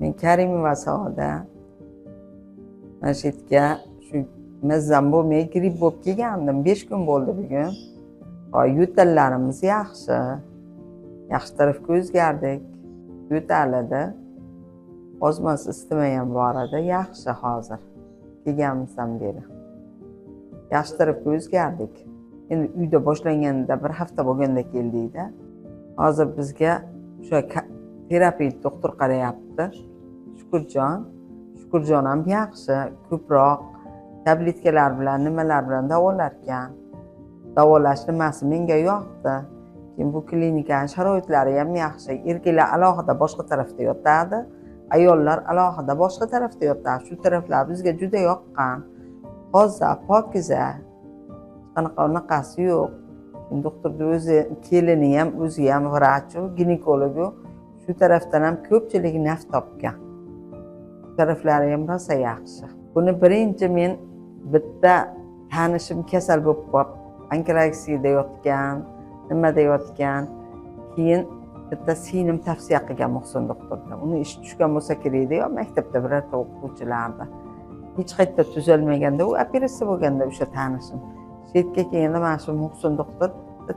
Men Karimova Saoda. Mana shu yerga shu mazzam bo'lmay gripp bo'lib kelgandim. 5 kun bo'ldi bugun. Yo'tallarimiz yaxshi. Yaxshi tarafga o'zgardik. Yo'taladi. Ozmas isitma ham bor edi, yaxshi hozir. Kelganimizdan beri. Yaxshi tarafga o'zgardik. Endi uyda boshlanganda bir hafta bo'lganda keldik-da. Hozir bizga o'sha terapevt doktor qarayapti. Shukurjon ham yaxshi, ko'proq tabletkalar bilan, nimalar bilan davolar ekan. Davolash nimasi menga yoqdi. Keyin bu klinikaning sharoitlari ham yaxshi. Erkaklar alohida boshqa tarafda yotadi, ayollar alohida boshqa tarafda yotadi. Shu taraflar bizga juda yoqqan. Toza, pokiza. Qanaqasi yo'q. Doktorning o'zi, kelini ham, o'zi ham vrach, ginekologu. Shu tarafdan ham ko'pchilik naf topgan. Taraflari ham rosa yaxshi. Buni birinchi men bitta tanishim kasal bo'lib qolib, onkologiyada yotgan, nimada yotgan. Keyin bitta singlim tavsiya qilgan Muhsin doktorga. Uni ish tushgan bo'lsa kerak-da, yo maktabda birorta o'quvchilarda. Hech qayerda tuzalmaganda, u operatsiya bo'lganda o'sha tanishim. Shu yerga kelganda mana shu Muhsin doktor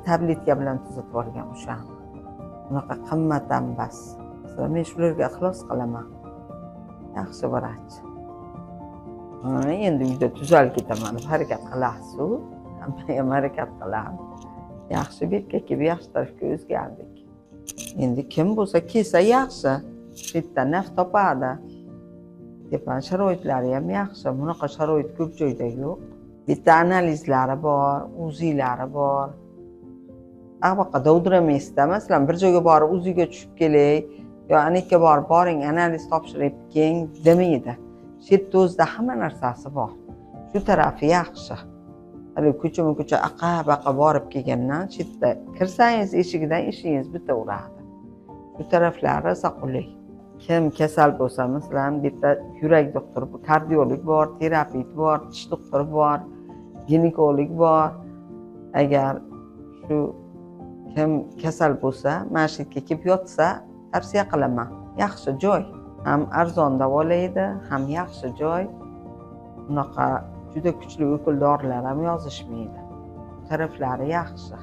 tabletka bilan tuzatib yuborgan o'sha. Unaqa qimmat ham bas. Men shularga ixlos qilaman. Yaxshi vrach. Endi uyda tuzalib ketaman, harakat qilasiz-ku. Hamma ham harakat qiladi. Yaxshi bekka kelib, yaxshi tarafga o'zgardik. Endi kim bo'lsa kelsa yaxshi. Shu yerdan naf topadi. Tepan sharoitlari ham yaxshi. Bunaqa sharoit ko'p joyda yo'q. Bitta analizlari bor, uzilari bor. Avvaqa dovdiramaysiz-da, masalan, bir joyga borib uziga tushib kelay, yo anaka borib boring, analiz topshirib keling demaydi. Shu yerda o'zida hamma narsasi bor. Shu tarafi yaxshi. Hali ko'cha aqa-baqa borib kelgandan shu yerda kirsangiz eshigidan ishingiz bitaveradi. Shu taraflari saqulay. Kim kasal bo'lsa, masalan, bitta yurak doktori, kardiolog bor, terapevt bor, tish doktori bor, ginekolog bor. Agar shu kim kasal bo'lsa, mana shu yerga kelib yotsa, tavsiya qilaman. Yaxshi joy. Ham arzon davolaydi, ham yaxshi joy. Bunaqa juda kuchli o'kil dorilar ham yozishmaydi. Taraflari yaxshi.